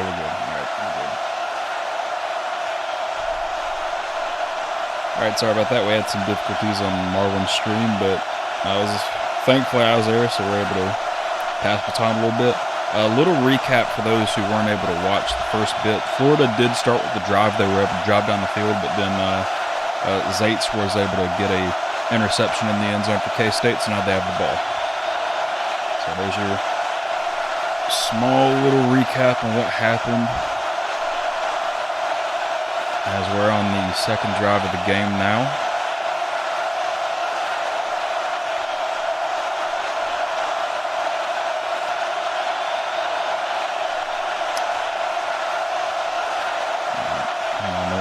we're good. All right, we're good. All right, sorry about that. We had some difficulties on Marlon's stream, but thankfully I was there, so we're able to pass the time a little bit. A little recap for those who weren't able to watch the first bit. Florida did start with the drive. They were able to drive down the field, but then Zates was able to get a interception in the end zone for K-State, so now they have the ball. So there's your small little recap on what happened as we're on the second drive of the game now.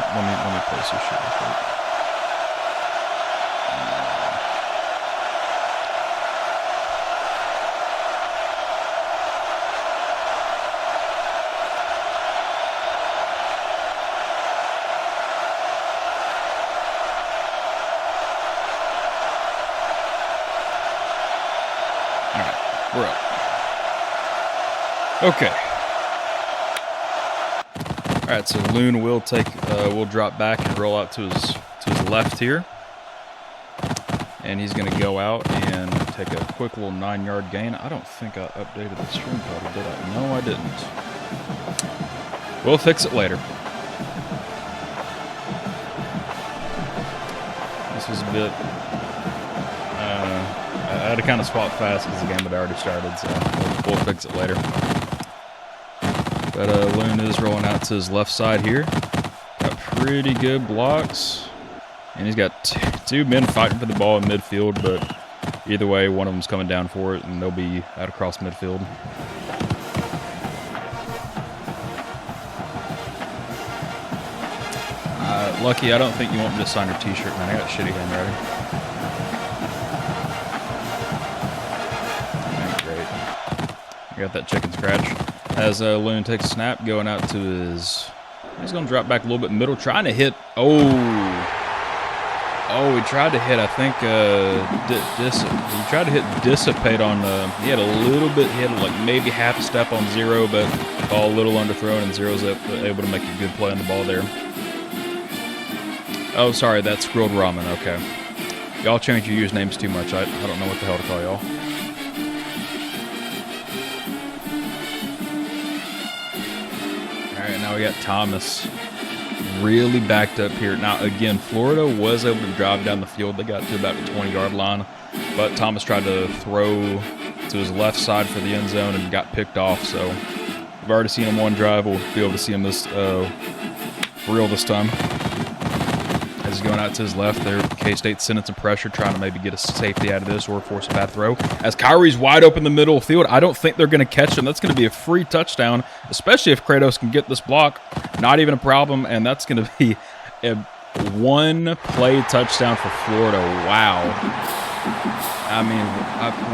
Let me place this shit real quick. All right, we're up. Okay. All right, so Loon will drop back and roll out to his left here, and he's going to go out and take a quick little 9-yard gain. I don't think I updated the stream title, did I? No, I didn't. We'll fix it later. This was a bit. I had to kind of swap fast because the game had already started, so we'll fix it later. But Loon is rolling out to his left side here. Got pretty good blocks. And he's got two men fighting for the ball in midfield, but either way, one of them's coming down for it, and they'll be out across midfield. Lucky, I don't think you want me to sign your t-shirt, man. I got shitty handwriting. Great. I got that chicken scratch. As Loon takes a snap, going out to his... He's going to drop back a little bit middle, trying to hit... Oh, he tried to hit, I think, he tried to hit Dissipate on... he had a little bit, he had like maybe half a step on Zero, but ball a little underthrown, and Zero's able to make a good play on the ball there. Oh, sorry, that's Grilled Ramen, okay. Y'all change your usernames too much. I don't know what the hell to call y'all. Now we got Thomas really backed up here. Now, again, Florida was able to drive down the field. They got to about the 20-yard line, but Thomas tried to throw to his left side for the end zone and got picked off. So we've already seen him one drive. We'll be able to see him this real this time. As he's going out to his left there, K-State sending some pressure, trying to maybe get a safety out of this or force a bad throw. As Kyrie's wide open in the middle of the field, I don't think they're going to catch him. That's going to be a free touchdown, especially if Kratos can get this block. Not even a problem, and that's going to be a one-play touchdown for Florida. Wow. I mean,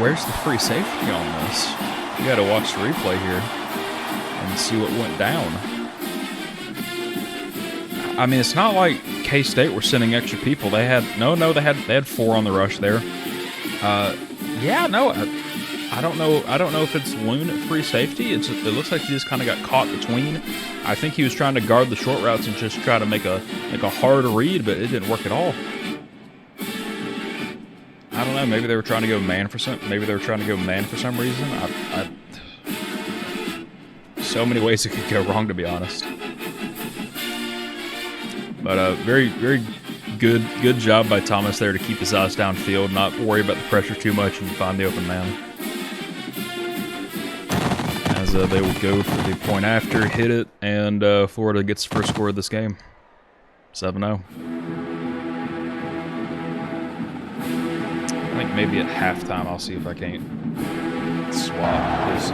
where's the free safety on this? You got to watch the replay here and see what went down. I mean, it's not like K-State were sending extra people. They had they had 4 on the rush there. Yeah, no, I don't know if it's Loon at free safety. It looks like he just kind of got caught between. I think he was trying to guard the short routes and just try to make a hard read, but it didn't work at all. I don't know. Maybe they were trying to go man for some. Maybe they were trying to go man for some reason. So many ways it could go wrong, to be honest. But very, very good job by Thomas there to keep his eyes downfield, not worry about the pressure too much, and find the open man. As they will go for the point after, hit it, and Florida gets the first score of this game. 7-0. I think maybe at halftime I'll see if I can't swap his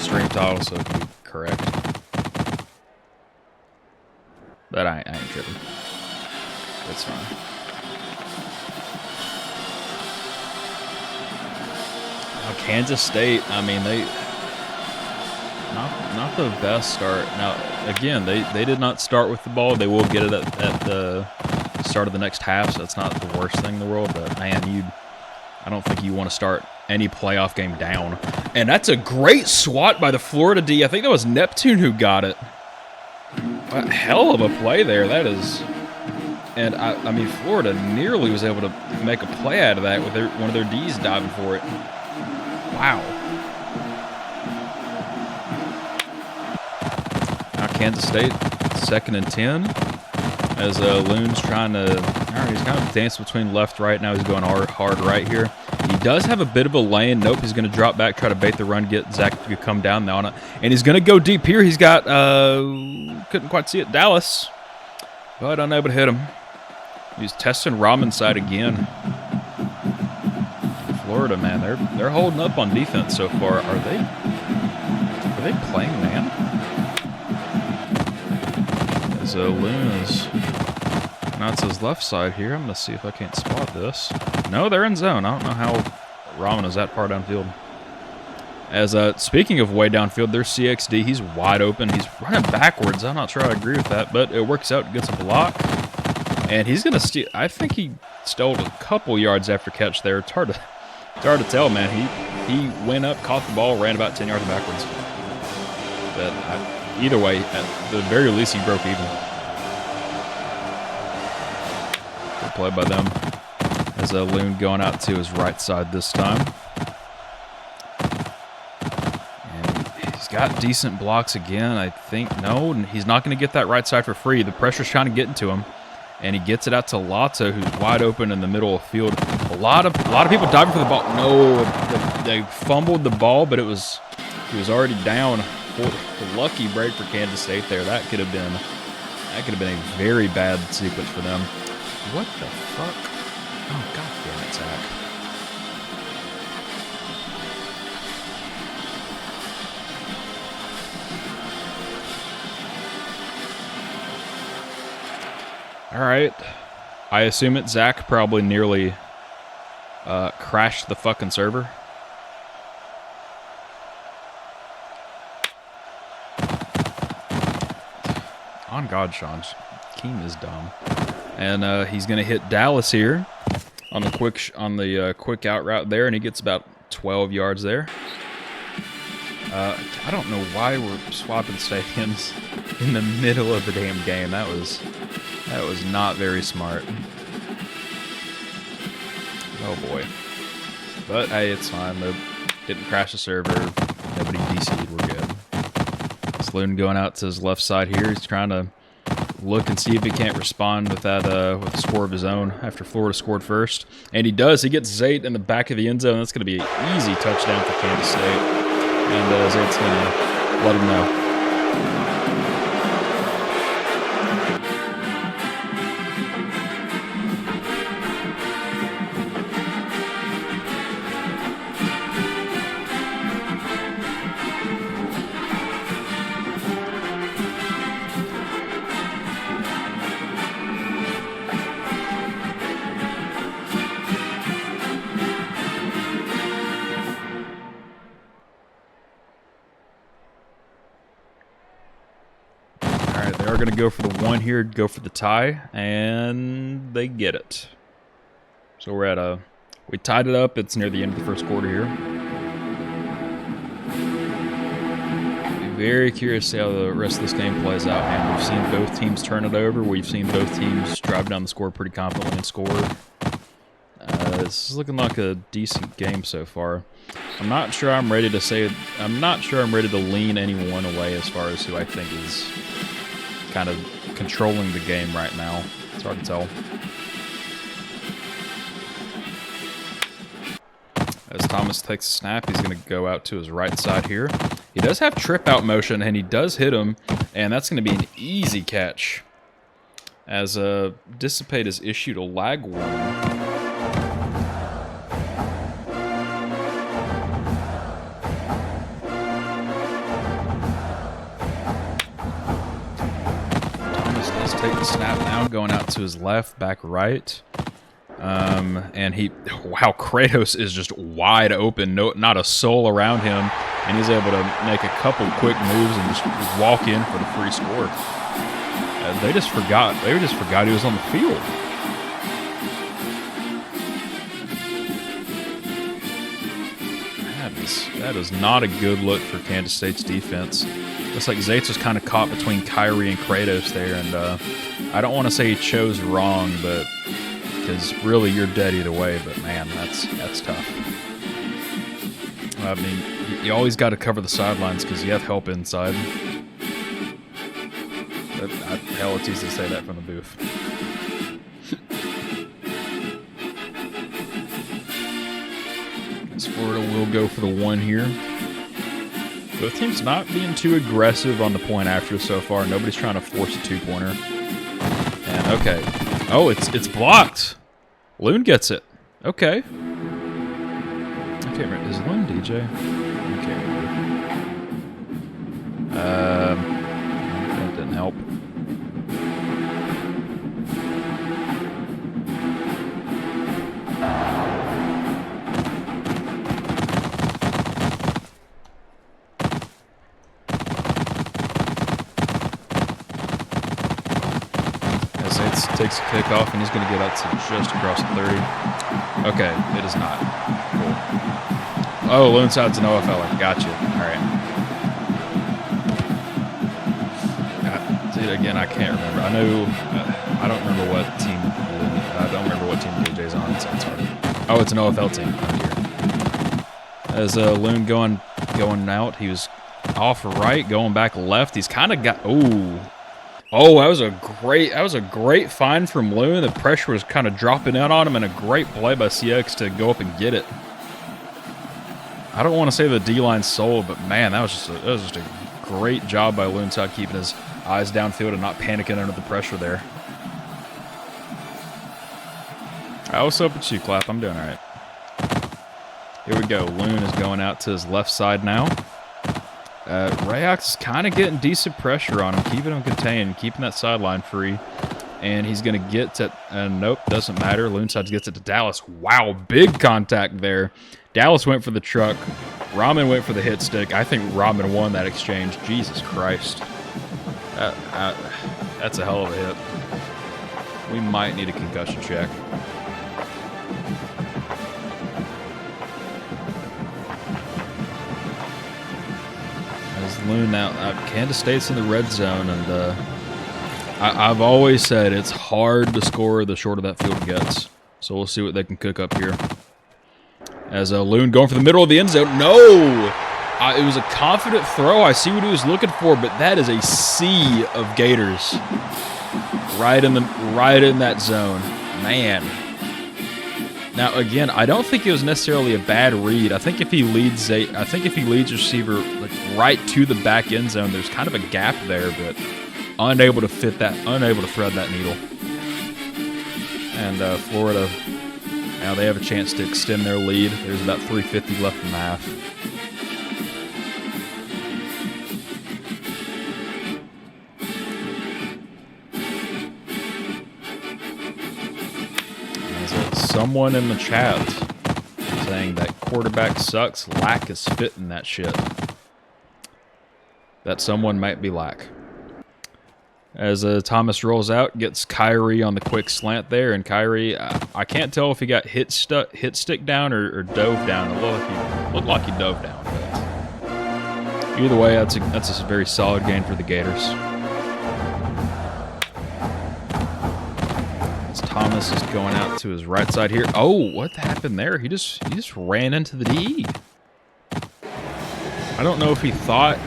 stream title so it can be correct. But I ain't tripping. It's fine. Now, Kansas State, I mean, they not the best start. Now, again, they did not start with the ball. They will get it at the start of the next half, so that's not the worst thing in the world. But man, I don't think you want to start any playoff game down. And that's a great swat by the Florida D. I think that was Neptune who got it. A hell of a play there. That is... And, I mean, Florida nearly was able to make a play out of that with one of their Ds diving for it. Wow. Now Kansas State, 2nd and 10. As Loon's trying to... All right, he's kind of dancing between left, right. Now he's going hard right here. He does have a bit of a lane. Nope, he's going to drop back, try to bait the run, get Zach to come down now on it. And he's going to go deep here. He's got... couldn't quite see it. Dallas. But unable to hit him. He's testing Rahman's side again. Florida, man, they're holding up on defense so far. Are they playing man? As Loon is not to his left side here. I'm gonna see if I can't spot this. No, they're in zone. I don't know how Rahman is that far downfield. As speaking of way downfield, there's CXD. He's wide open. He's running backwards. I'm not sure I agree with that, but it works out. Gets a block. And he's going to steal. I think he stole a couple yards after catch there. It's hard to tell, man. He went up, caught the ball, ran about 10 yards backwards. But either way, at the very least, he broke even. Good play by them. As Loon going out to his right side this time. And he's got decent blocks again, I think. No, he's not going to get that right side for free. The pressure's trying to get into him. And he gets it out to Lotto, who's wide open in the middle of the field. A lot of people diving for the ball. No, they fumbled the ball, but he was already down. The lucky break for Kansas State there. That could have been a very bad sequence for them. What the fuck? Oh, god damn it, Zach. All right. I assume it's Zach probably nearly crashed the fucking server. On God, Sean. Keem is dumb. And he's going to hit Dallas here on the quick out route there, and he gets about 12 yards there. I don't know why we're swapping stadiums in the middle of the damn game. That was not very smart. Oh boy. But hey, it's fine. They didn't crash the server. Nobody DC'd. We're good. Sloan going out to his left side here. He's trying to look and see if he can't respond with that with a score of his own after Florida scored first. And he does. He gets Zayt in the back of the end zone. That's going to be an easy touchdown for Kansas State. And Zayt's going to let him know. They're going to go for the one here, go for the tie, and they get it. So we're at we tied it up. It's near the end of the first quarter here. Be very curious to see how the rest of this game plays out, man. We've seen both teams turn it over. We've seen both teams drive down the score pretty confidently and score. This is looking like a decent game so far. I'm not sure I'm ready to lean anyone away as far as who I think is kind of controlling the game right now. It's hard to tell. As Thomas takes a snap, he's going to go out to his right side here. He does have trip out motion, and he does hit him, and that's going to be an easy catch. As Dissipate is issued a lag warning. Take the snap now, going out to his left, back right. And wow, Kratos is just wide open, not a soul around him, and he's able to make a couple quick moves and just walk in for the free score. They just forgot he was on the field. That is not a good look for Kansas State's defense. Looks like Zaitz was kind of caught between Kyrie and Kratos there, and I don't want to say he chose wrong, but because really you're dead either way. But man, that's tough. I mean, you always got to cover the sidelines because you have help inside. But hell, it's easy to say that from the booth. Florida will go for the 1 here. Both teams not being too aggressive on the point after so far. Nobody's trying to force a 2-pointer. And okay. Oh, it's blocked. Loon gets it. Okay. I can't remember. Is Loon DJ? I can't remember. That didn't help. Takes a kickoff, and he's going to get out to just across the 30. Okay, it is not. Cool. Oh, Loon Side's an OFLer. Gotcha. All right. Dude, again, I can't remember. I know. I don't remember what team. I don't remember what team DJ's on, so it's hard. Oh, it's an OFL team. As Loon going out, he was off right, going back left. He's kind of got. Oh, that was a great find from Loon. The pressure was kind of dropping out on him, and a great play by CX to go up and get it. I don't want to say the D-line sold, but man, that was just a great job by Loon Side keeping his eyes downfield and not panicking under the pressure there. What's up with you, Clap? I'm doing all right. Here we go. Loon is going out to his left side now. Rayox is kind of getting decent pressure on him, keeping him contained, keeping that sideline free. And he's going to get to... nope, doesn't matter. Loonside gets it to Dallas. Wow, big contact there. Dallas went for the truck. Rahman went for the hit stick. I think Rahman won that exchange. Jesus Christ. That's a hell of a hit. We might need a concussion check. Loon now. Kansas State's in the red zone, and I've always said it's hard to score the shorter that field gets. So we'll see what they can cook up here. As Loon going for the middle of the end zone. No! It was a confident throw. I see what he was looking for, but that is a sea of Gators right in that zone. Man. Now again, I don't think it was necessarily a bad read. I think if he leads receiver like right to the back end zone, there's kind of a gap there, but unable to thread that needle. And Florida, now they have a chance to extend their lead. There's about 3:50 left in the half. Someone in the chat saying that quarterback sucks. Lack is fitting that shit. That someone might be Lack. As Thomas rolls out, gets Kyrie on the quick slant there, and Kyrie, I can't tell if he got hit stick down or dove down. It looked like he dove down. But either way, that's a very solid gain for the Gators. Thomas is going out to his right side here. Oh, what happened there? He just ran into the DE. I don't know if he thought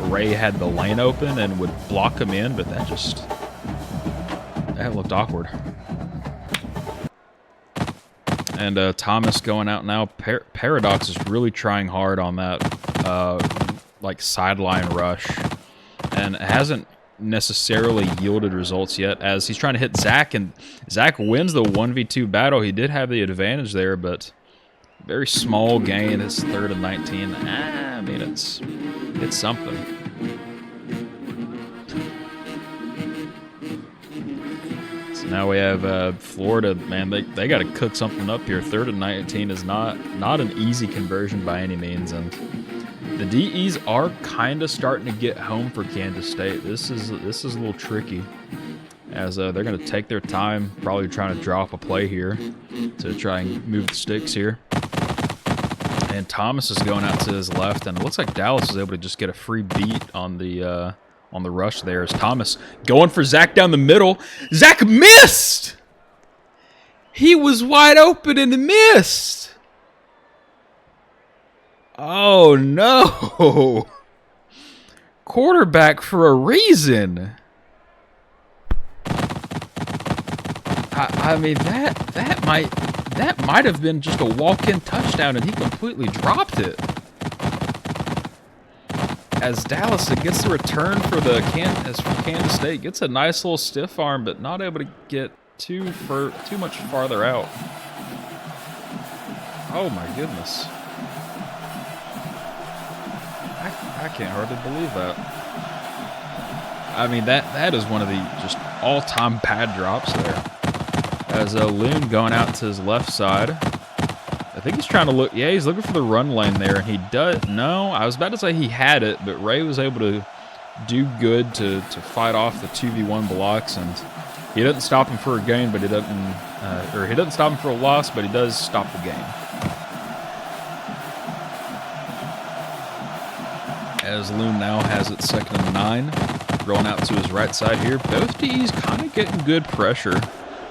Ray had the lane open and would block him in, but that looked awkward. And Thomas going out now. Paradox is really trying hard on that like sideline rush, and it hasn't necessarily yielded results yet, as he's trying to hit Zach, and Zach wins the 1v2 battle. He did have the advantage there, but very small gain. It's 3rd and 19. I mean, it's something. So now we have Florida. Man, they got to cook something up here. 3rd and 19 is not an easy conversion by any means, and the DEs are kind of starting to get home for Kansas State. This is a little tricky, as they're going to take their time, probably trying to drop a play here to try and move the sticks here. And Thomas is going out to his left, and it looks like Dallas is able to just get a free beat on the rush there. As Thomas going for Zach down the middle. Zach missed! He was wide open and missed! Oh, no! Quarterback for a reason. I mean, that might have been just a walk-in touchdown, and he completely dropped it. As Dallas gets the return for Kansas State, gets a nice little stiff arm, but not able to get too much farther out. Oh my goodness! I can't hardly believe that. I mean, that is one of the just all-time bad drops there. As Loon going out to his left side. I think he's trying to look. Yeah, he's looking for the run lane there, and he does. No, I was about to say he had it, but Ray was able to do good to fight off the 2v1 blocks, and he doesn't stop him for a gain, but he doesn't, or he doesn't stop him for a loss, but he does stop the game. As Loon now has it 2nd and 9, rolling out to his right side here. Both DEs kind of getting good pressure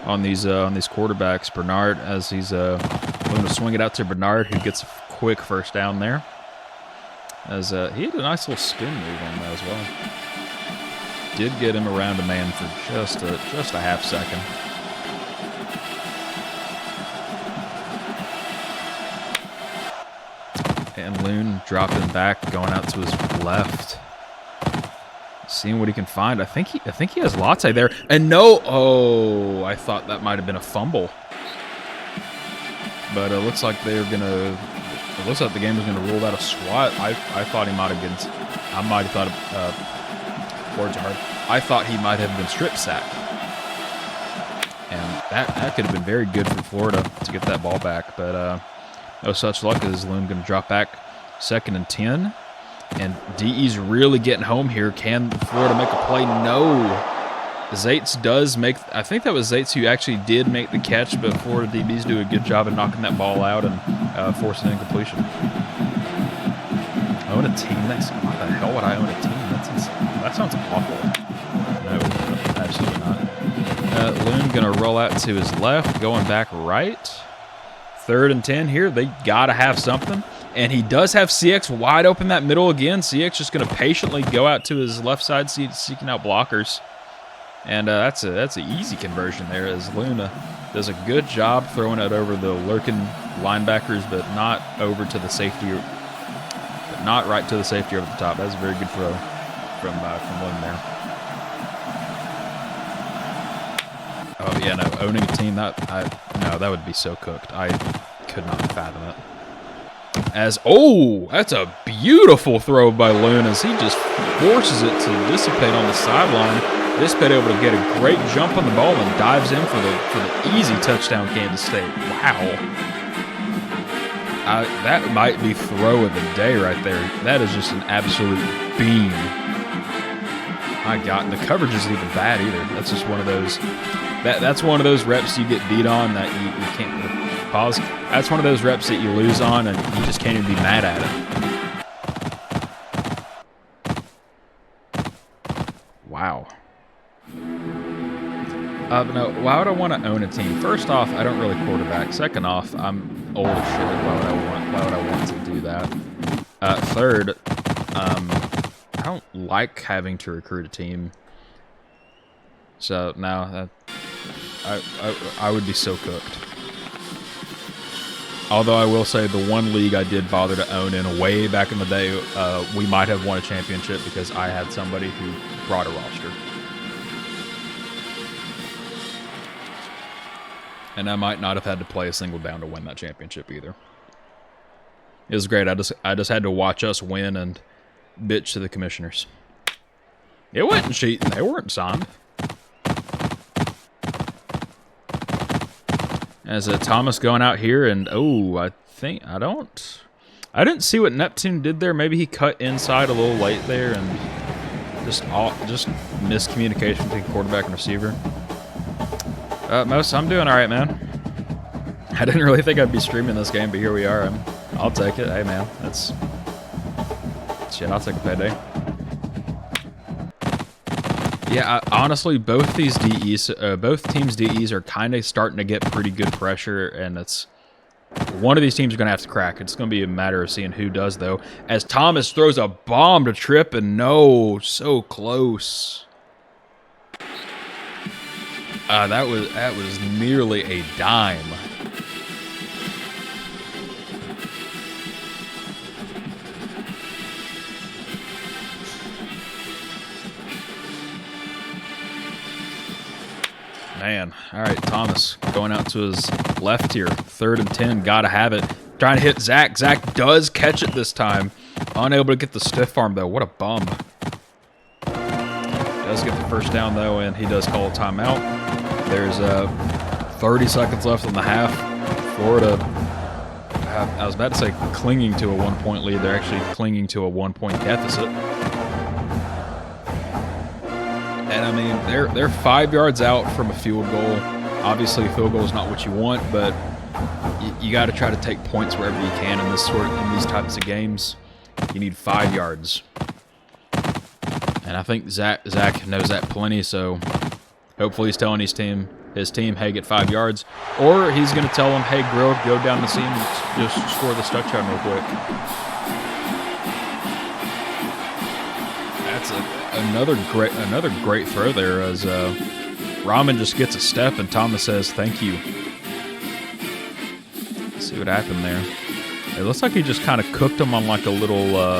on these quarterbacks. Bernard, as he's going to swing it out to Bernard, who gets a quick first down there. As he had a nice little spin move on that as well. Did get him around a man for just a half second. And Loon dropping back, going out to his left. Seeing what he can find. I think he has Latte there. And no, oh, I thought that might have been a fumble. But it looks like they're gonna. It looks like the game was gonna rule out a swat. I thought he might have been. I might have thought words are hard. I thought he might have been strip sacked. And that could have been very good for Florida to get that ball back. But no such luck as Loon gonna drop back 2nd and 10. And DE's really getting home here. Can Florida make a play? No. Zates does make... I think that was Zates who actually did make the catch, but Florida DBs do a good job of knocking that ball out and forcing incompletion. Own a team? Why the hell would I own a team? That sounds awful. No, absolutely not. Loon going to roll out to his left, going back right. 3rd and 10 here. They got to have something. And he does have CX wide open that middle again. CX just going to patiently go out to his left side, seeking out blockers. And that's an easy conversion there, as Luna does a good job throwing it over the lurking linebackers, but not over to the safety, but not right to the safety over the top. That's a very good throw from Luna there. Oh yeah, no, owning a team that would be so cooked. I could not fathom it. That's a beautiful throw by Loon as he just forces it to dissipate on the sideline. Dissipate able to get a great jump on the ball and dives in for the easy touchdown, Kansas State. Wow. That might be throw of the day right there. That is just an absolute beam. My God, and the coverage isn't even bad either. That's just one of those. That's one of those reps you get beat on that you can't. Pause. That's one of those reps that you lose on and you just can't even be mad at it. Wow. No, why would I want to own a team? First off, I don't really quarterback. Second off, I'm old as shit. Why would I want to do that? Third, I don't like having to recruit a team. So no, I would be so cooked. Although I will say the one league I did bother to own in way back in the day, we might have won a championship because I had somebody who brought a roster. And I might not have had to play a single down to win that championship either. It was great. I just had to watch us win and bitch to the commissioners. It wasn't cheating. They weren't signed. As Thomas going out here, and I didn't see what Neptune did there. Maybe he cut inside a little late there, and just miscommunication between quarterback and receiver. I'm doing all right, man. I didn't really think I'd be streaming this game, but here we are. I'll take it. Hey, man, that's shit. I'll take a payday. Yeah, honestly, both these DEs, both teams' DEs are kind of starting to get pretty good pressure, and it's one of these teams are going to have to crack. It's going to be a matter of seeing who does, though. As Thomas throws a bomb to Tripp, and no, so close. That was nearly a dime. Man, all right, Thomas going out to his left here. 3rd and 10, gotta have it. Trying to hit Zach. Zach does catch it this time. Unable to get the stiff arm, though. What a bum. Does get the first down, though, and he does call a timeout. There's 30 seconds left in the half. Florida, I was about to say clinging to a 1-point lead. They're actually clinging to a 1-point deficit. And I mean, they're 5 yards out from a field goal. Obviously, a field goal is not what you want, but you got to try to take points wherever you can in these types of games. You need 5 yards, and I think Zach knows that plenty. So hopefully, he's telling his team, hey, get 5 yards, or he's going to tell them, hey, Grill, go down the seam and just score this touchdown real quick. That's another great throw there, as Rahman just gets a step and Thomas says thank you. Let's see what happened there. It looks like he just kind of cooked him on like a little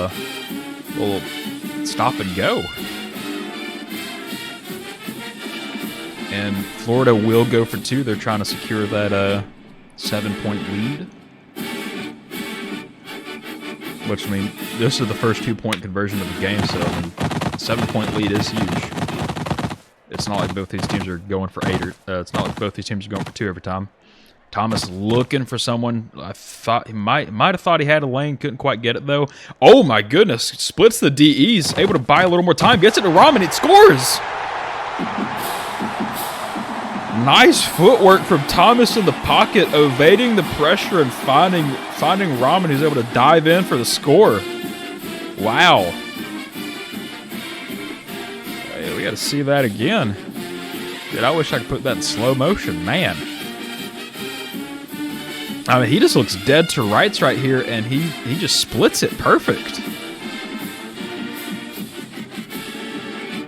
stop and go. And Florida will go for 2. They're trying to secure that 7-point lead. Which, I mean, this is the first 2-point conversion of the game, so I mean, 7-point lead is huge. It's not like both these teams are going for 8, or it's not like both these teams are going for 2 every time. Thomas looking for someone. I thought he might have thought he had a lane, couldn't quite get it though. Oh my goodness! Splits the DEs, able to buy a little more time, gets it to Rahman, it scores. Nice footwork from Thomas in the pocket, evading the pressure and finding Rahman, who's able to dive in for the score. Wow. Hey, we got to see that again. Dude, I wish I could put that in slow motion, man. I mean, he just looks dead to rights right here, and he just splits it perfect.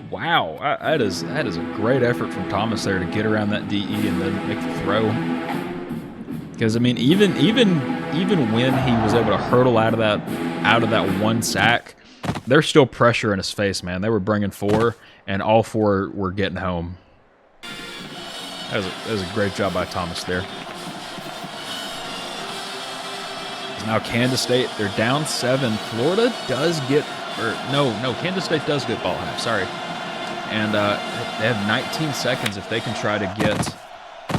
Wow, that is a great effort from Thomas there to get around that DE and then make the throw. Because I mean, even when he was able to hurdle out of that one sack, there's still pressure in his face, man. They were bringing 4, and all 4 were getting home. That was a great job by Thomas there. Now Kansas State, they're down 7. Florida does get, Kansas State does get ball half. Sorry. And they have 19 seconds if they can try to get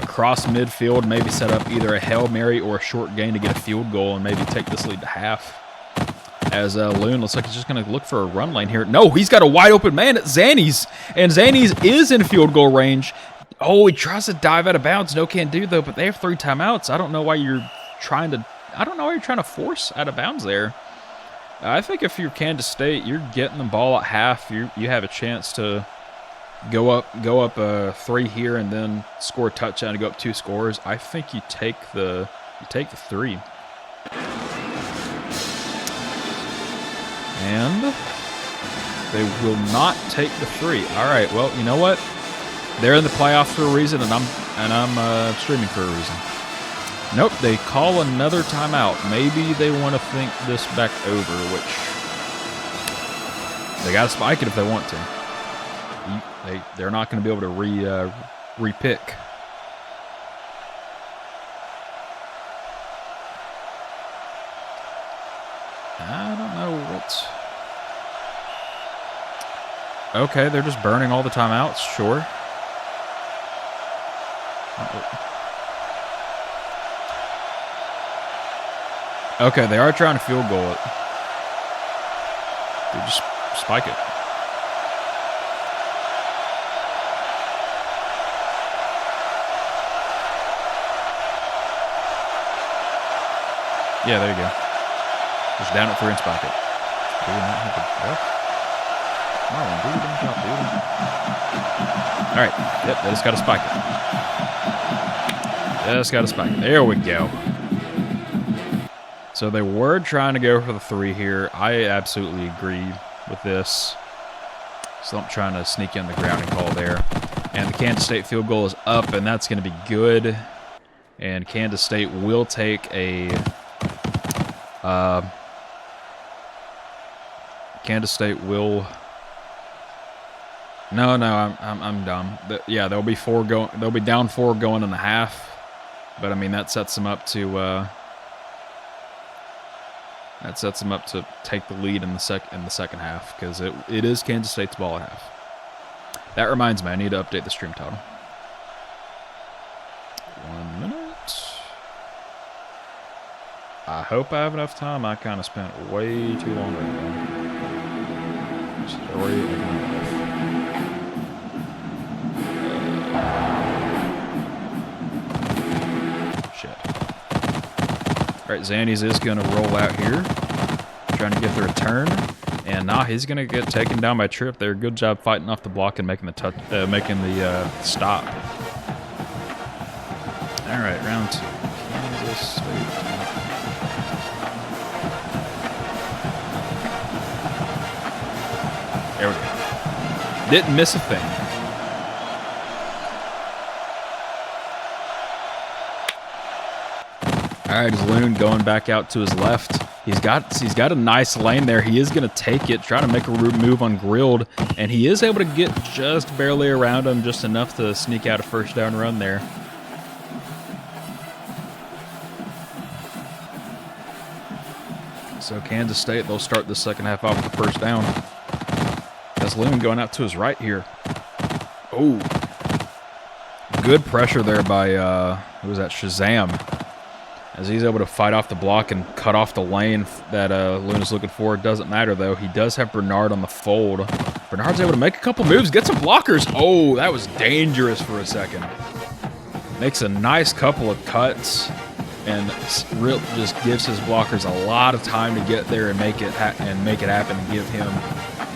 across midfield, maybe set up either a Hail Mary or a short gain to get a field goal and maybe take this lead to half. As Loon looks like he's just going to look for a run lane here. No, he's got a wide open man at Zannies, and Zannies is in field goal range. Oh, he tries to dive out of bounds. No can do, though, but they have 3 timeouts. I don't know why you're trying to force out of bounds there. I think if you're Kansas State, you're getting the ball at half. You have a chance to go up 3 here and then score a touchdown to go up 2 scores. I think you take the 3. And they will not take the 3. All right, well, you know what? They're in the playoffs for a reason, and I'm streaming for a reason. Nope, they call another timeout. Maybe they want to think this back over, which they got to spike it if they want to. They're not going to be able to re-pick. I don't know what. Okay, they're just burning all the timeouts. Sure. Okay, they are trying to field goal it. They just spike it. Yeah, there you go. Just down at 3 and spike it. Do you not have a breath? Marlon, do your damn job, dude. All right. Yep, they just got to spike it. Just got to spike it. There we go. So they were trying to go for the 3 here. I absolutely agree with this. So I'm trying to sneak in the grounding call there. And the Kansas State field goal is up, and that's going to be good. And Kansas State will take a... Kansas State will... No, I'm dumb. Yeah, they'll be down 4 going in the half. But I mean that sets them up to take the lead in the second half, because it is Kansas State's ball at half. That reminds me, I need to update the stream title. 1 minute. I hope I have enough time. I kind of spent way too long right now. Story of my life. Shit. All right, Zannies is going to roll out here, trying to get the return, and now he's going to get taken down by Tripp there. Good job fighting off the block and making the stop. All right, round 2. Kansas State. There we go. Didn't miss a thing. All right, is Loon going back out to his left. He's got a nice lane there. He is going to take it, try to make a move on Grilled, and he is able to get just barely around him, just enough to sneak out a first down run there. So Kansas State, they'll start the second half off with the first down. That's Loon going out to his right here. Oh, good pressure there by who was that? Shazam, as he's able to fight off the block and cut off the lane that Loon is looking for. It doesn't matter though. He does have Bernard on the fold. Bernard's able to make a couple moves, get some blockers. Oh, that was dangerous for a second. Makes a nice couple of cuts. And just gives his blockers a lot of time to get there and make it happen and give him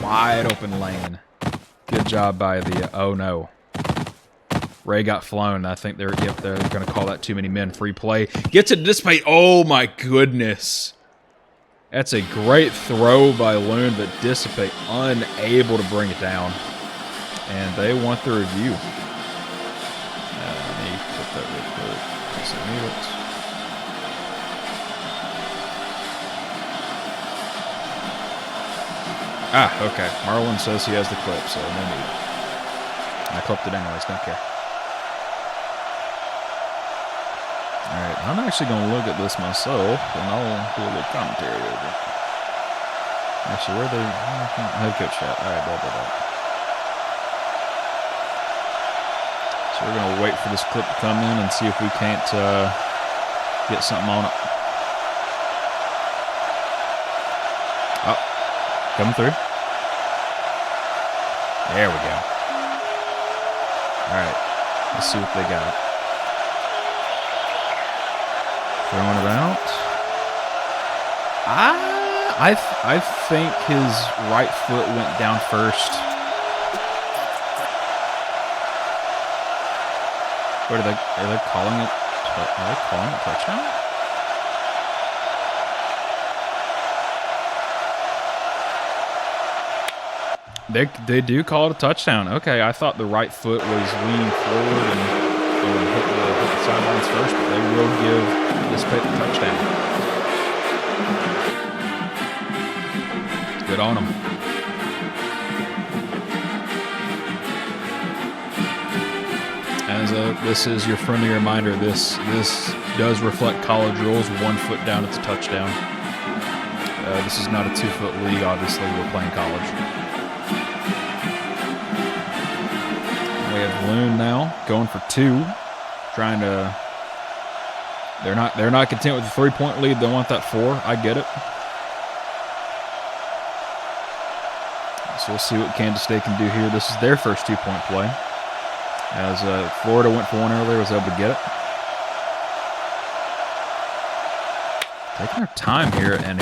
wide open lane. Good job by the oh no. Ray got flown. I think they're going to call that too many men. Free play. Gets it to dissipate. Oh my goodness. That's a great throw by Loon, but dissipate, unable to bring it down. And they want the review. Let me put that real quick. Yes, I need it. Ah, okay. Marlon says he has the clip, so no need. I clipped it anyways, don't care. Alright, I'm actually going to look at this myself, and I'll do a little commentary over it. Actually, where are they? Head coach chat. Alright, blah, blah, blah. So we're going to wait for this clip to come in and see if we can't get something on it. Oh. Coming through. There we go. All right. Let's see what they got. Throwing it out. I think his right foot went down first. What are they calling it? Are they calling it touchdown? They do call it a touchdown. Okay, I thought the right foot was leaning forward and hit the sidelines first, but they will give this pick a touchdown. Good on them. As this is your friendly reminder, this does reflect college rules. 1 foot down, it's a touchdown. This is not a 2-foot league. Obviously, we're playing college. We have Loon now going for 2, trying to. They're not content with the 3-point lead. They want that 4. I get it. So we'll see what Kansas State can do here. This is their first 2-point play. As Florida went for 1 earlier, was able to get it. Taking our time here, and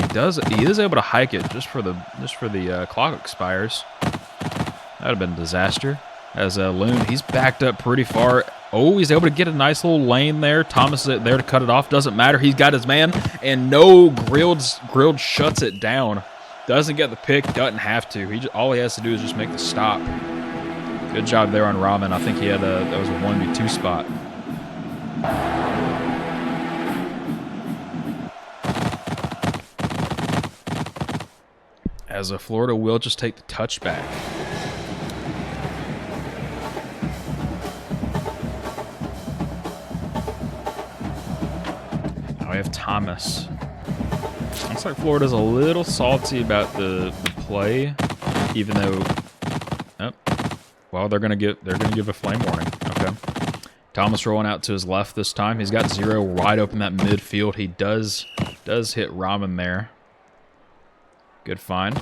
he is able to hike it just for the clock expires. That'd have been a disaster. As Loon, he's backed up pretty far. Oh, he's able to get a nice little lane there. Thomas is there to cut it off. Doesn't matter. He's got his man, and no, Grilled shuts it down. Doesn't get the pick. Doesn't have to. All he has to do is just make the stop. Good job there on Ramen. I think he had that was a 1v2 spot. As Florida will just take the touchback. Now we have Thomas. Looks like Florida's a little salty about the play, even though. Oh, well, they're gonna give a flame warning. Okay. Thomas rolling out to his left this time. He's got 0 wide open that midfield. He does hit Ramen there. Good find.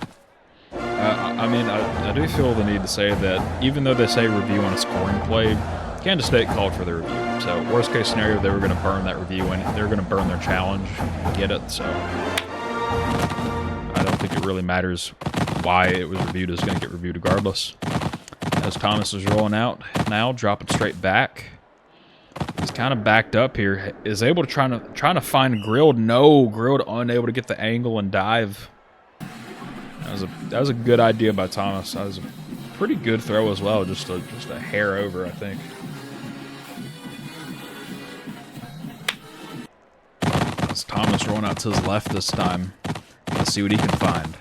I mean, I do feel the need to say that even though they say review on a scoring play, Kansas State called for the review. So worst case scenario, they were going to burn that review and they're going to burn their challenge and get it. So I don't think it really matters why it was reviewed. It's going to get reviewed regardless. As Thomas is rolling out now, dropping straight back. He's kind of backed up here. Is able to trying to find Grilled. No, Grilled unable to get the angle and dive. That was a good idea by Thomas. That was a pretty good throw as well. Just a hair over, I think. That's Thomas rolling out to his left this time. Let's see what he can find.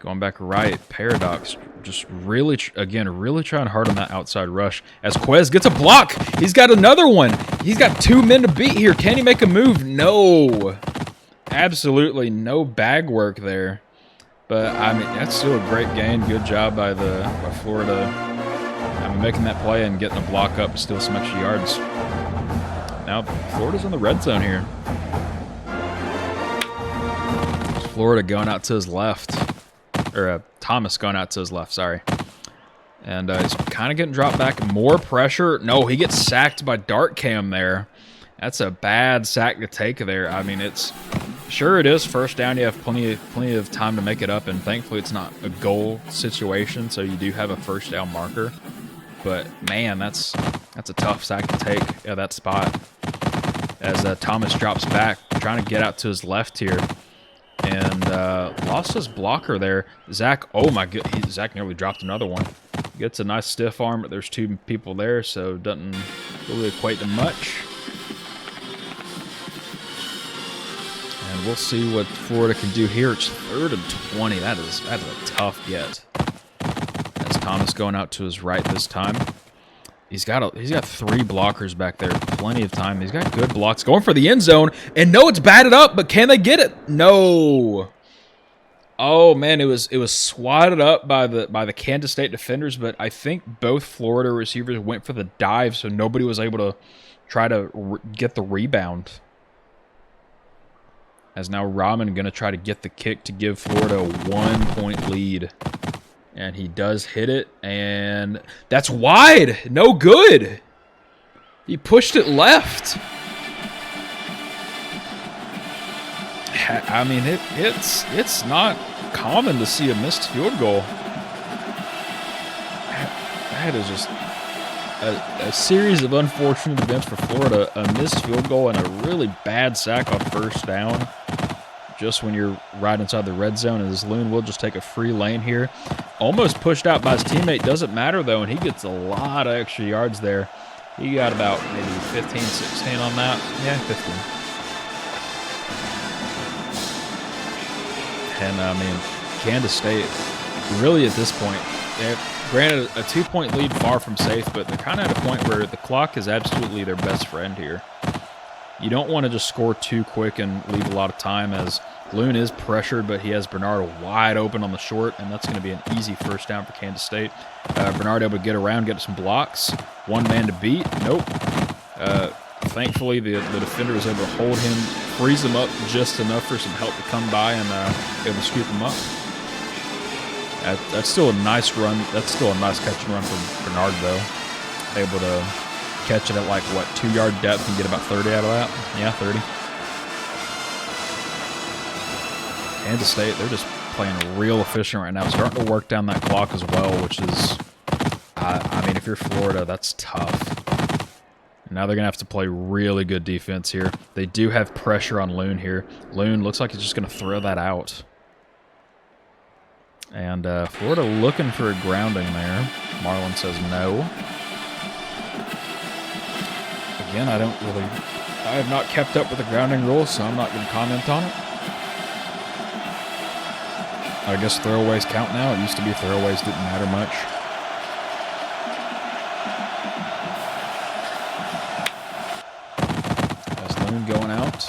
Going back right, Paradox just really trying hard on that outside rush. As Quez gets a block, he's got another one. He's got 2 men to beat here. Can he make a move? No, absolutely no bag work there. But I mean, that's still a great gain. Good job by Florida. I mean, making that play and getting a block up to steal some extra yards. Now Florida's in the red zone here. Florida going out to his left. Or Thomas going out to his left, sorry. And he's kind of getting dropped back. More pressure. No, he gets sacked by Dart Cam there. That's a bad sack to take there. I mean, sure it is first down. You have plenty of time to make it up, and thankfully it's not a goal situation, so you do have a first down marker. But man, that's a tough sack to take at that spot. As Thomas drops back, trying to get out to his left here. And lost his blocker there. Zach, oh my god, Zach nearly dropped another one. Gets a nice stiff arm, but there's 2 people there, so it doesn't really equate to much. And we'll see what Florida can do here. It's 3rd and 20. That's a tough get. As Thomas going out to his right this time. He's got 3 blockers back there. Plenty of time. He's got good blocks. Going for the end zone. And no, it's batted up, but can they get it? No. Oh man, it was swatted up by the Kansas State defenders, but I think both Florida receivers went for the dive, so nobody was able to try to get the rebound. As now Ramen going to try to get the kick to give Florida a 1-point lead. And he does hit it, and that's wide. No good. He pushed it left. I mean, it's not common to see a missed field goal. That is just a series of unfortunate events for Florida. A missed field goal and a really bad sack on first down. Just when you're right inside the red zone, and this Loon will just take a free lane here. Almost pushed out by his teammate. Doesn't matter, though, and he gets a lot of extra yards there. He got about maybe 15, 16 on that. Yeah, 15. And, I mean, Kansas State, really at this point, granted, a 2-point lead far from safe, but they're kind of at a point where the clock is absolutely their best friend here. You don't want to just score too quick and leave a lot of time, as Loon is pressured, but he has Bernard wide open on the short, and that's going to be an easy first down for Kansas State. Bernard able to get around, get some blocks. 1 man to beat. Nope. Thankfully, the defender was able to hold him, freeze him up just enough for some help to come by and able to scoop him up. That's still a nice run. That's still a nice catch and run from Bernard, though. Able to catch it at like, what, 2-yard depth and get about 30 out of that? Yeah, 30. Kansas State, they're just playing real efficient right now. Starting to work down that clock as well, which is, I mean, if you're Florida, that's tough. Now they're going to have to play really good defense here. They do have pressure on Loon here. Loon looks like he's just going to throw that out. And Florida looking for a grounding there. Marlon says no. Again, I have not kept up with the grounding rules, so I'm not going to comment on it. I guess throwaways count now. It used to be throwaways didn't matter much. That's Loon going out.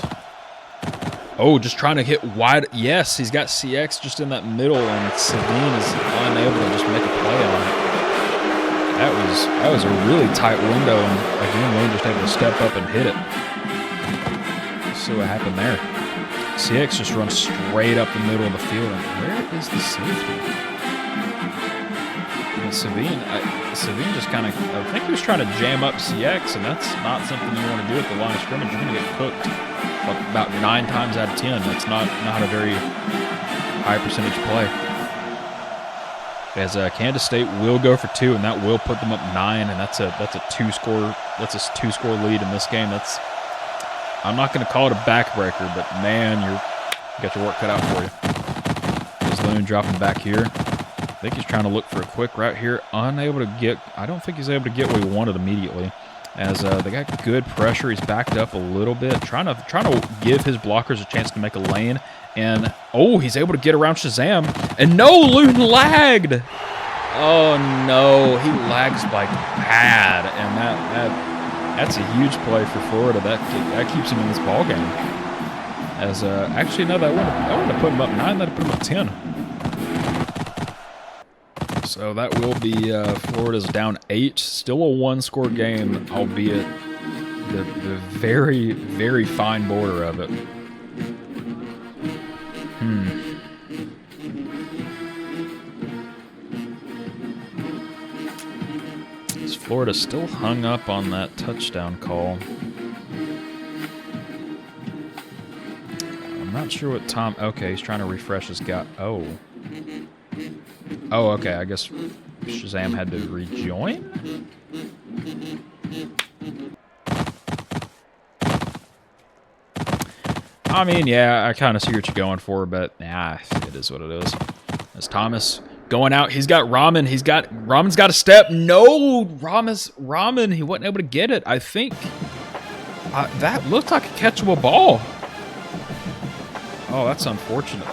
Oh, just trying to hit wide. Yes, he's got CX just in that middle, and Savine is unable to just make a play on it. That was a really tight window, and again, Loon just able to step up and hit it. Let's see what happened there. CX just runs straight up the middle of the field. And where is the safety? And Savine just kind of, I think he was trying to jam up CX, and that's not something you want to do at the line of scrimmage. You're going to get cooked about 9 times out of 10. That's not a very high percentage play. As Kansas State will go for 2, and that will put them up 9, and that's a 2-score lead in this game. I'm not going to call it a backbreaker, but man, you got your work cut out for you. Is Loon dropping back here? I think he's trying to look for a quick route here. Unable to get. I don't think he's able to get what he wanted immediately. As they got good pressure, he's backed up a little bit, trying to give his blockers a chance to make a lane. And oh, he's able to get around Shazam. And no, Loon lagged. Oh no, he lags like bad, and that's a huge play for Florida. That keeps him in this ball game. As actually, no, that wouldn't have put him up 9. That'd put him up 10. So that will be Florida's down 8. Still a 1-score game, albeit the very, very fine border of it. Florida still hung up on that touchdown call. I'm not sure what Tom... Okay, he's trying to refresh his guy. Oh, okay. I guess Shazam had to rejoin? I mean, yeah, I kind of see what you're going for, but nah, it is what it is. As Thomas... going out, he's got Ramen. Ramen's got a step. No, Ramen. He wasn't able to get it. I think that looked like a catchable ball. Oh, that's unfortunate.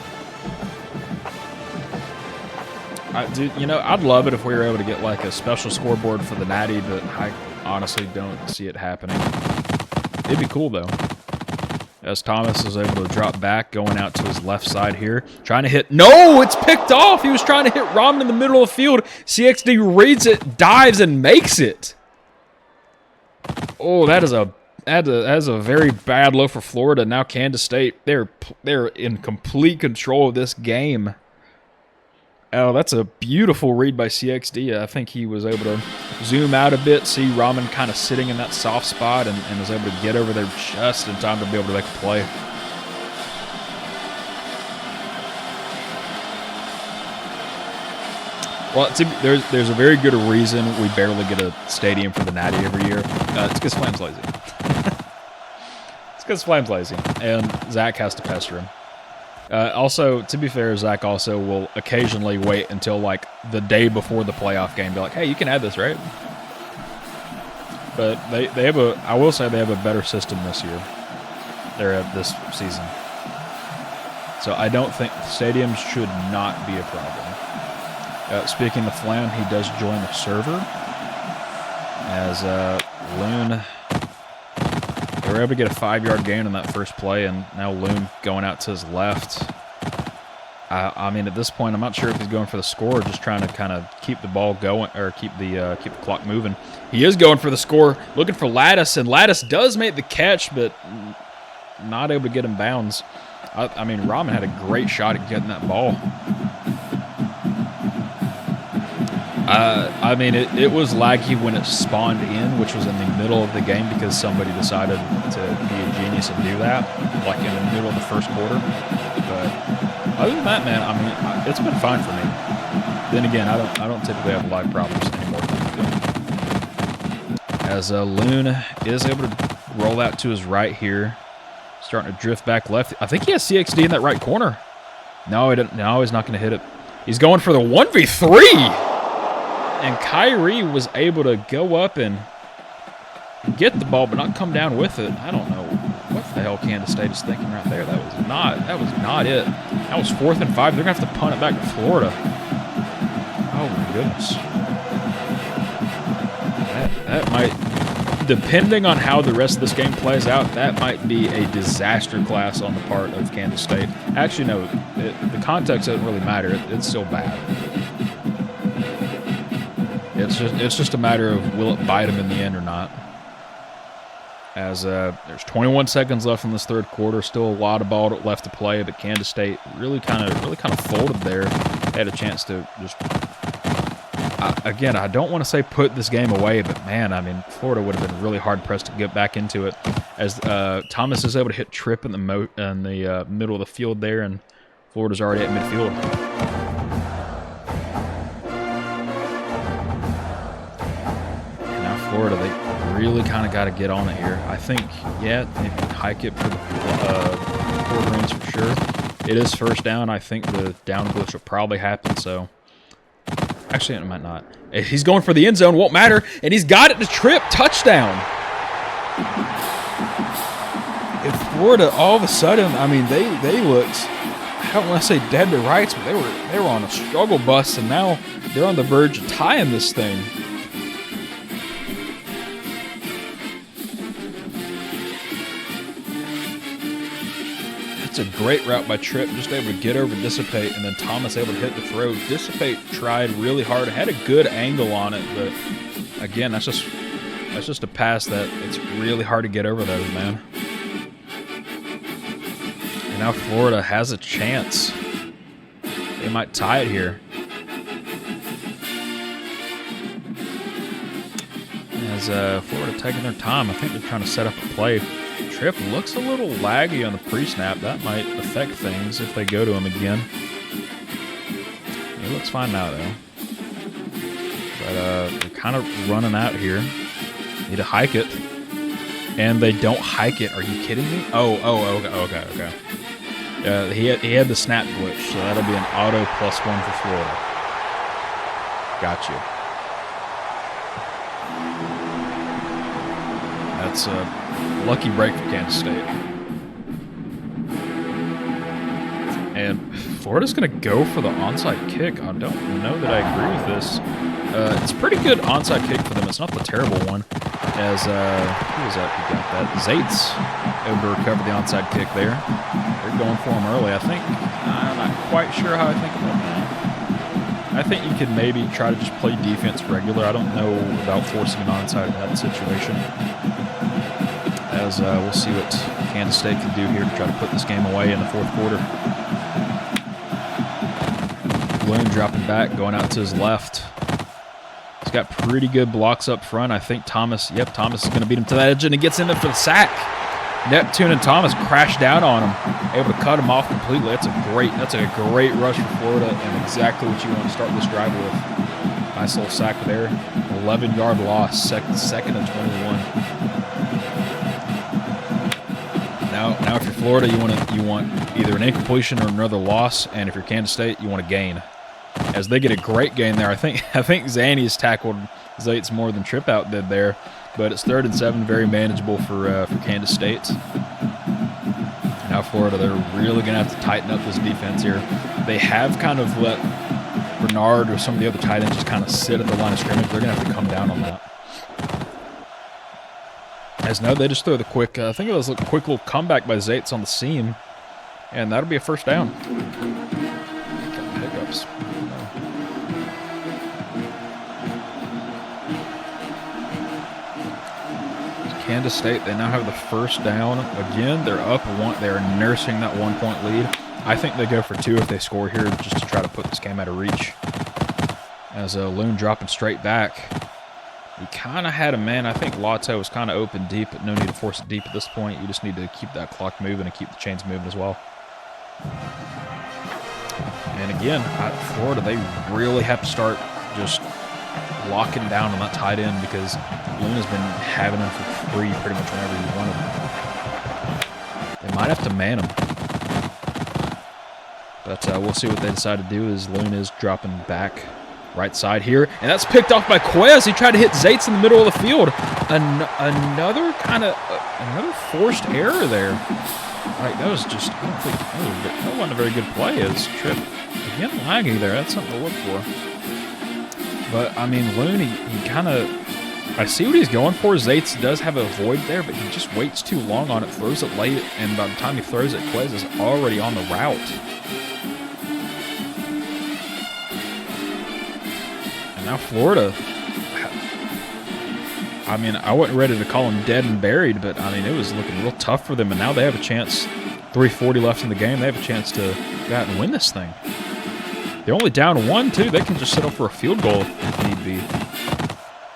I'd love it if we were able to get like a special scoreboard for the Natty, but I honestly don't see it happening. It'd be cool though. As Thomas is able to drop back, going out to his left side here. Trying to hit. No, it's picked off. He was trying to hit Ramen in the middle of the field. CXD reads it, dives, and makes it. Oh, that is a very bad low for Florida. Now Kansas State, they're in complete control of this game. Oh, that's a beautiful read by CXD. I think he was able to zoom out a bit, see Ramen kind of sitting in that soft spot, and was able to get over there just in time to be able to make a play. Well, there's a very good reason we barely get a stadium for the Natty every year. It's because Flame's lazy. It's because Flame's lazy, and Zach has to pester him. Also, to be fair, Zach also will occasionally wait until like the day before the playoff game, be like, "Hey, you can add this, right?" But they have I will say they have a better system this year. This season, so I don't think stadiums should not be a problem. Speaking of Flan, he does join the server as Loon. They were able to get a 5-yard gain on that first play, and now Loon going out to his left. I mean, at this point, I'm not sure if he's going for the score or just trying to kind of keep the ball going or keep the clock moving. He is going for the score, looking for Lattice, and Lattice does make the catch, but not able to get him bounds. I mean, Ramen had a great shot at getting that ball. I mean, it was laggy when it spawned in, which was in the middle of the game because somebody decided to be a genius and do that, like in the middle of the first quarter. But Other than that, man, I mean, it's been fine for me. Then again, I don't typically have lag problems anymore. As Loon is able to roll out to his right here, starting to drift back left. I think he has CXD in that right corner. No, he didn't. No, he's not going to hit it. He's going for the 1v3, and Kyrie was able to go up and get the ball, but not come down with it. I don't know what the hell Kansas State is thinking right there. That was not it. That was 4th and 5. They're gonna have to punt it back to Florida. Oh my goodness. That might, depending on how the rest of this game plays out, that might be a disaster class on the part of Kansas State. Actually, no, the context doesn't really matter. It's still bad. It's just a matter of will it bite them in the end or not. As there's 21 seconds left in this third quarter, still a lot of ball left to play, but Kansas State really kind of folded there. Had a chance to just, again, I don't want to say put this game away, but man, I mean, Florida would have been really hard pressed to get back into it. As Thomas is able to hit trip in the middle of the field there, and Florida's already at midfield. And now Florida, they really kind of got to get on it here. I think, yeah, they can hike it for the quarter ends for sure. It is first down. I think the down glitch will probably happen, so. Actually, it might not. He's going for the end zone, won't matter, and he's got it to trip. Touchdown. If Florida, all of a sudden, I mean, they looked, I don't want to say dead to rights, but they were on a struggle bus, and now they're on the verge of tying this thing. It's a great route by Tripp, just able to get over Dissipate, and then Thomas able to hit the throw. Dissipate tried really hard, had a good angle on it, but again, that's just a pass that it's really hard to get over those, man. And now Florida has a chance. They might tie it here. As Florida taking their time, I think they're trying to set up a play. Tripp looks a little laggy on the pre-snap. That might affect things if they go to him again. He looks fine now, though. But they're kind of running out here. Need to hike it. And they don't hike it. Are you kidding me? Oh, okay. He had the snap glitch, so that'll be an auto +1 for Florida. Got you. That's a lucky break for Kansas State. And Florida's going to go for the onside kick. I don't know that I agree with this. It's a pretty good onside kick for them. It's not the terrible one. As, who was that who got that? Zait's able to recover the onside kick there. They're going for him early, I think. I'm not quite sure how I think about that. I think you could maybe try to just play defense regular. I don't know about forcing an onside in that situation. As we'll see what Kansas State can do here to try to put this game away in the fourth quarter. Bloom dropping back, going out to his left. He's got pretty good blocks up front. I think Thomas is going to beat him to that edge, and he gets in there for the sack. Neptune and Thomas crash down on him, able to cut him off completely. That's a great rush for Florida, and exactly what you want to start this drive with. Nice little sack there. 11-yard loss, second and 21. Now, if you're Florida, you want either an incompletion or another loss, and if you're Kansas State, you want a gain. As they get a great gain there, I think Zanny's tackled Zait's more than Tripp out did there, but it's 3rd and 7, very manageable for Kansas State. Now Florida, they're really going to have to tighten up this defense here. They have kind of let Bernard or some of the other tight ends just kind of sit at the line of scrimmage. They're going to have to come down on that. As now they just throw the quick, I think it was a quick little comeback by Zait's on the seam, and that'll be a first down. Hiccups. Kansas State, they now have the first down. Again, they're up one. They're nursing that 1-point lead. I think they go for 2 if they score here, just to try to put this game out of reach. As Loon dropping straight back. We kind of had a man. I think Lotto was kind of open deep, but no need to force it deep at this point. You just need to keep that clock moving and keep the chains moving as well. And again, Florida, they really have to start just locking down on that tight end because Loon has been having him for free pretty much whenever you want him. They might have to man him. But we'll see what they decide to do as Loon is dropping back right side here. And that's picked off by Quez. He tried to hit Zaitz in the middle of the field. Another forced error there. Like, that was just, I don't think, that wasn't a very good play. It was trip. Again, laggy there. That's something to look for. But, I mean, Loon, he kind of, I see what he's going for. Zaitz does have a void there, but he just waits too long on it, throws it late, and by the time he throws it, Quez is already on the route. And now Florida, I mean, I wasn't ready to call him dead and buried, but, I mean, it was looking real tough for them, and now they have a chance, 3:40 left in the game, they have a chance to go out and win this thing. They're only down 1, too. They can just settle for a field goal if need be.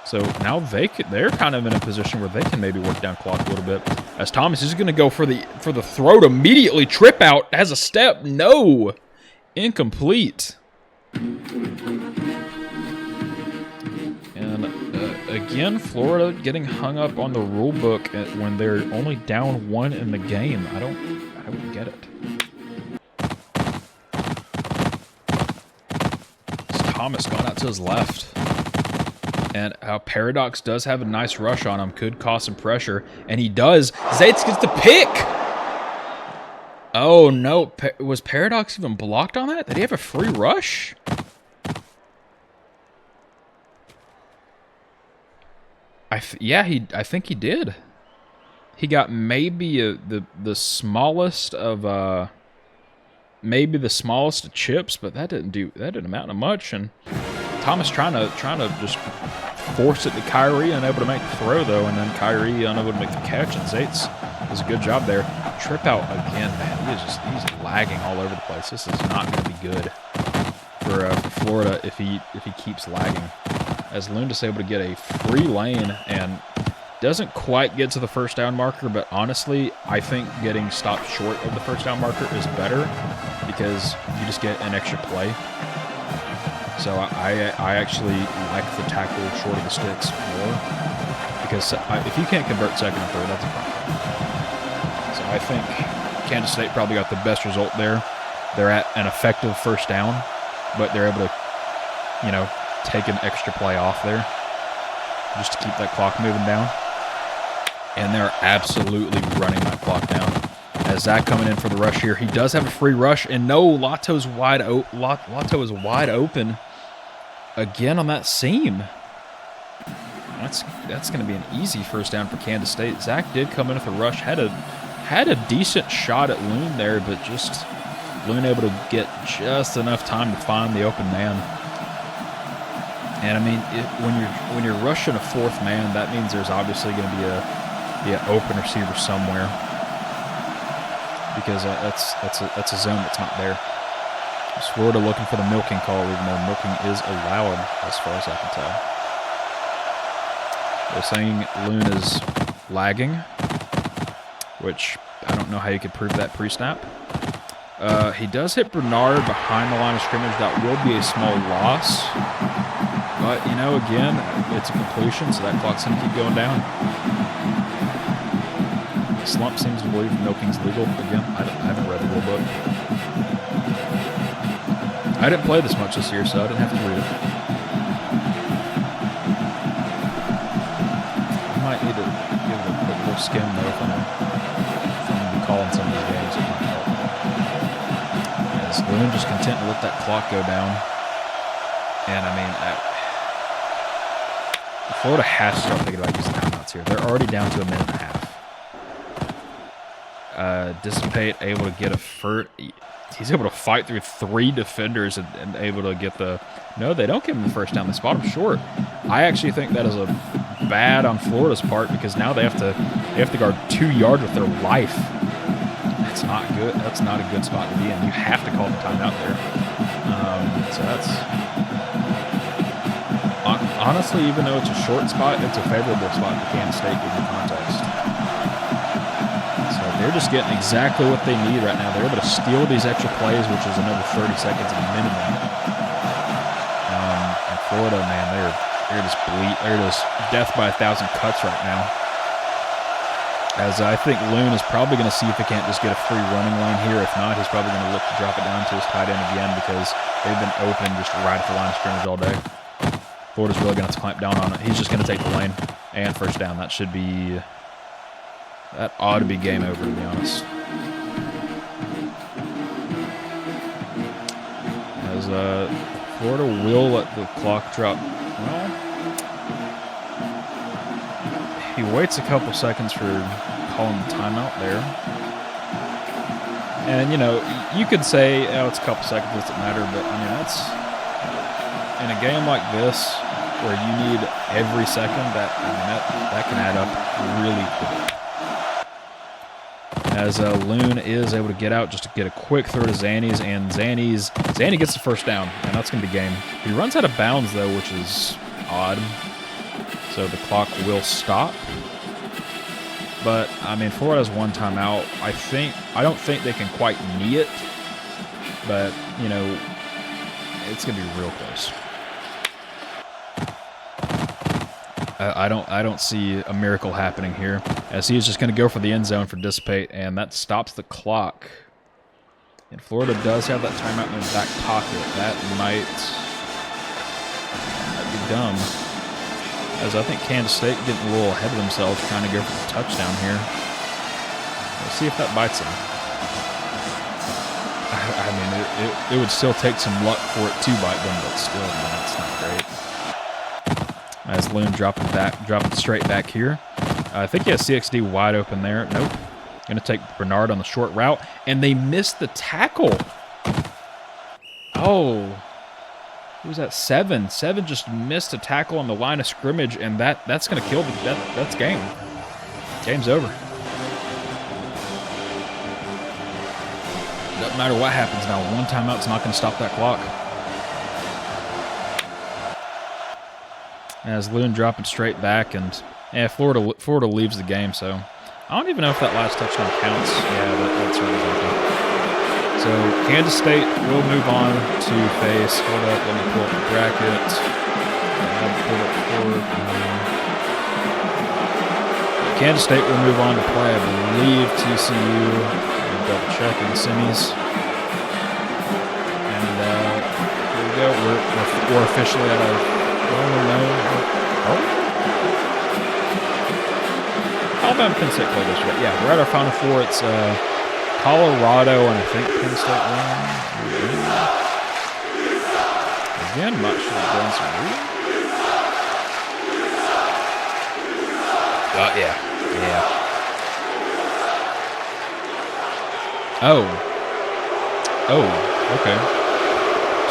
So now they're kind of in a position where they can maybe work down clock a little bit. As Thomas is going to go for the throw to immediately trip out, has a step. No! Incomplete. And again, Florida getting hung up on the rule book when they're only down 1 in the game. I don't get it. Thomas gone out to his left. And Paradox does have a nice rush on him. Could cause some pressure. And he does. Zaitz gets the pick! Oh, no. Was Paradox even blocked on that? Did he have a free rush? I think he did. He got maybe the smallest of maybe the smallest of chips, but that didn't amount to much. And Thomas trying to just force it to Kyrie, unable to make the throw though, and then Kyrie unable to make the catch. And Zaitz does a good job there. Trip out again, man. He's lagging all over the place. This is not going to be good for Florida if he keeps lagging. As Loon is able to get a free lane and doesn't quite get to the first down marker, but honestly, I think getting stopped short of the first down marker is better because you just get an extra play. So I actually like the tackle short of the sticks more because if you can't convert second and third, that's a problem. So I think Kansas State probably got the best result there. They're at an effective first down, but they're able to, take an extra play off there just to keep that clock moving down. And they're absolutely running that clock down. As Zach coming in for the rush here. He does have a free rush, and no, Lotto's wide Lotto is wide open again on that seam. That's going to be an easy first down for Kansas State. Zach did come in with a rush, had a decent shot at Loon there, but just Loon able to get just enough time to find the open man. And I mean, when you're rushing a fourth man, that means there's obviously going to be an open receiver somewhere, because that's a zone that's not there. It's Florida looking for the milking call, even though milking is allowed as far as I can tell. They're saying Loon is lagging, which I don't know how you could prove that pre-snap. He does hit Bernard behind the line of scrimmage. That will be a small loss. But, again, it's a completion, so that clock's going to keep going down. Slump seems to believe milking's legal. Again, I haven't read the rule book. I didn't play this much this year, so I didn't have to read it. I might need to give it a quick little skim, though, if I'm calling some of these games. It might help. As Loon just content to let that clock go down. And, I mean, Florida has to start thinking about using timeouts here. They're already down to a minute and a half. Dissipate, able to get a first. He's able to fight through 3 defenders and able to get the. No, they don't give him the first down. They spot him short. I actually think that is a bad on Florida's part because now they have to guard 2 yards with their life. That's not good. That's not a good spot to be in. You have to call the timeout there. So that's. Honestly, even though it's a short spot, it's a favorable spot for Kansas State given context. So they're just getting exactly what they need right now. They're able to steal these extra plays, which is another 30 seconds minimum. And Florida, man, they're just death by 1,000 cuts right now. As I think Loon is probably going to see if he can't just get a free running lane here. If not, he's probably going to look to drop it down to his tight end again because they've been open just right at the line of scrimmage all day. Florida's really going to have to clamp down on it. He's just going to take the lane and first down. That ought to be game over, to be honest. As Florida will let the clock drop. Well, he waits a couple seconds for calling the timeout there. And, you know, you could say, oh, it's a couple seconds, doesn't matter. But, I mean, that's in a game like this where you need every second, that can add up really quick. As Loon is able to get out just to get a quick throw to Zannies, and Zanny gets the first down, and that's going to be game. He runs out of bounds, though, which is odd. So the clock will stop. But, I mean, Florida has one timeout. I don't think they can quite knee it. But, you know, it's going to be real close. I don't see a miracle happening here, as he is just going to go for the end zone for dissipate, and that stops the clock. And Florida does have that timeout in their back pocket. That might be dumb, as I think Kansas State getting a little ahead of themselves trying to go for the touchdown here. Let's see if that bites them. I mean, it would still take some luck for it to bite them, but still, man, it's not great. As Loon dropping straight back here. I think he has CXD wide open there. Nope. Going to take Bernard on the short route. And they missed the tackle. Oh. Who was that? 7. 7 just missed a tackle on the line of scrimmage, and that's going to kill that's game. Game's over. Doesn't matter what happens now. One timeout's not going to stop that clock. As Loon dropping straight back, and Florida leaves the game, so I don't even know if that last touchdown counts. Yeah, that's really something. So Kansas State will move on to face. Hold up, let me pull up the bracket. Kansas State will move on to play, I believe, TCU. Double check in the semis. And here we go. We're officially at a. Alabama Penn State played this way. Yeah, we're at our Final Four. It's Colorado and I think Penn State won. Again, I'm not sure I've done some reading. Yeah. Oh, okay.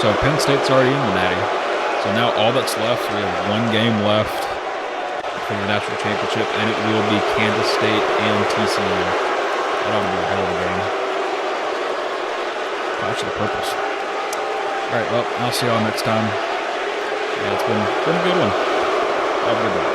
So Penn State's already in the Natty. So now all that's left, we have one game left for the national championship, and it will be Kansas State and TCU. That ought to be a hell of a game. Clash of the Purples. All right, well, I'll see y'all next time. Yeah, it's been a good one. Have a good one.